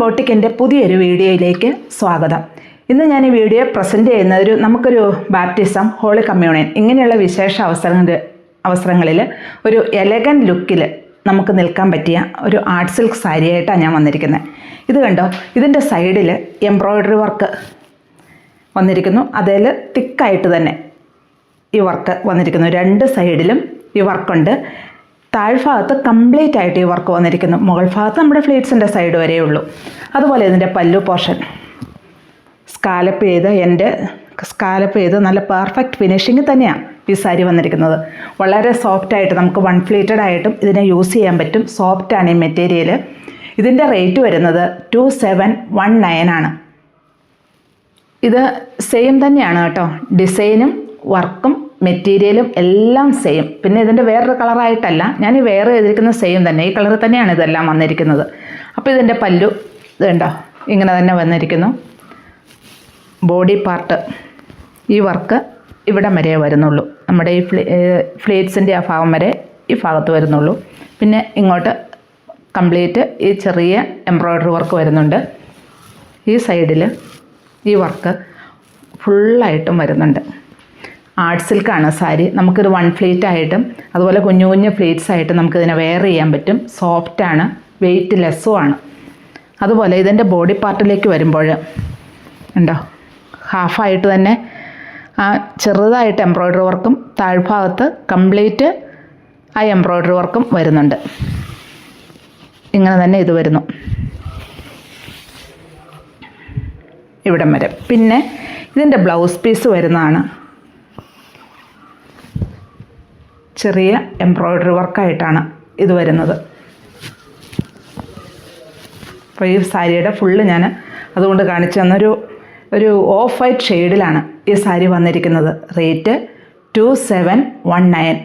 ബോട്ടിക്കിൻ്റെ പുതിയൊരു വീഡിയോയിലേക്ക് സ്വാഗതം. ഇന്ന് ഞാൻ ഈ വീഡിയോ പ്രസൻറ്റ് ചെയ്യുന്നത് നമുക്കൊരു ബാപ്റ്റിസം, ഹോളി കമ്മ്യൂണിയൻ ഇങ്ങനെയുള്ള വിശേഷ അവസരങ്ങളിൽ ഒരു എലഗൻറ്റ് ലുക്കിൽ നമുക്ക് നിൽക്കാൻ പറ്റിയ ഒരു ആർട്ട് സിൽക്ക് സാരിയായിട്ടാണ് ഞാൻ വന്നിരിക്കുന്നത്. ഇത് കണ്ടോ, ഇതിൻ്റെ സൈഡിൽ എംബ്രോയ്ഡറി വർക്ക് വന്നിരിക്കുന്നു. അതിൽ തിക്കായിട്ട് തന്നെ ഈ വർക്ക് വന്നിരിക്കുന്നു. രണ്ട് സൈഡിലും ഈ വർക്കുണ്ട്. താഴ്ഭാഗത്ത് കംപ്ലീറ്റ് ആയിട്ട് ഈ വർക്ക് വന്നിരിക്കുന്നു. മുകൾ ഭാഗത്ത് നമ്മുടെ ഫ്ലീറ്റ്സിൻ്റെ സൈഡ് വരെയേ ഉള്ളൂ. അതുപോലെ ഇതിൻ്റെ പല്ലു പോർഷൻ സ്കാലപ്പ് ചെയ്ത് നല്ല പെർഫെക്റ്റ് ഫിനിഷിങ് തന്നെയാണ് ഈ സാരി വന്നിരിക്കുന്നത്. വളരെ സോഫ്റ്റായിട്ട് നമുക്ക് വൺ ഫ്ലീറ്റഡ് ആയിട്ടും ഇതിനെ യൂസ് ചെയ്യാൻ പറ്റും. സോഫ്റ്റാണ് ഈ മെറ്റീരിയൽ. ഇതിൻ്റെ റേറ്റ് വരുന്നത് 2719 ആണ്. ഇത് സെയിം തന്നെയാണ് കേട്ടോ. ഡിസൈനും വർക്കും മെറ്റീരിയലും എല്ലാം സെയിം. പിന്നെ ഇതിൻ്റെ വേറൊരു കളറായിട്ടല്ല, ഞാൻ ഈ വേറെ ചെയ്തിരിക്കുന്ന സെയിം തന്നെ, ഈ കളർ തന്നെയാണ് ഇതെല്ലാം വന്നിരിക്കുന്നത്. അപ്പോൾ ഇതിൻ്റെ പല്ലു ഇതുണ്ടോ, ഇങ്ങനെ തന്നെ വന്നിരിക്കുന്നു. ബോഡി പാർട്ട് ഈ വർക്ക് ഇവിടം വരെ വരുന്നുള്ളൂ. നമ്മുടെ ഈ ഫ്ലീറ്റ്സിൻ്റെ ആ ഭാഗം വരെ ഈ ഭാഗത്ത് വരുന്നുള്ളൂ. പിന്നെ ഇങ്ങോട്ട് കംപ്ലീറ്റ് ഈ ചെറിയ എംബ്രോയ്ഡറി വർക്ക് വരുന്നുണ്ട്. ഈ സൈഡിൽ ഈ വർക്ക് ഫുള്ളായിട്ടും വരുന്നുണ്ട്. ആർട്ട് സിൽക്കാണ് സാരി. നമുക്കിത് വൺ ഫ്ലീറ്റ് ആയിട്ടും അതുപോലെ കുഞ്ഞു കുഞ്ഞു ഫ്ലീറ്റ്സ് ആയിട്ടും നമുക്കിതിനെ വെയർ ചെയ്യാൻ പറ്റും. സോഫ്റ്റാണ്, വെയ്റ്റ് ലെസ്സുമാണ്. അതുപോലെ ഇതിൻ്റെ ബോഡി പാർട്ടിലേക്ക് വരുമ്പോൾ ഉണ്ടോ, ഹാഫായിട്ട് തന്നെ ചെറുതായിട്ട് എംബ്രോയ്ഡറി വർക്കും താഴ്ഭാഗത്ത് കംപ്ലീറ്റ് ആ എംബ്രോയ്ഡറി വർക്കും വരുന്നുണ്ട്. ഇങ്ങനെ തന്നെ ഇത് വരുന്നു ഇവിടം വരെ. പിന്നെ ഇതിൻ്റെ ബ്ലൗസ് പീസ് വരുന്നതാണ് ചെറിയ എംബ്രോയ്ഡറി വർക്കായിട്ടാണ് ഇത് വരുന്നത്. അപ്പോൾ ഈ സാരിയുടെ ഫുള്ള് ഞാൻ അതുകൊണ്ട് കാണിച്ചു തന്നൊരു ഓഫ് വൈറ്റ് ഷെയ്ഡിലാണ് ഈ സാരി വന്നിരിക്കുന്നത്. റേറ്റ് 2719.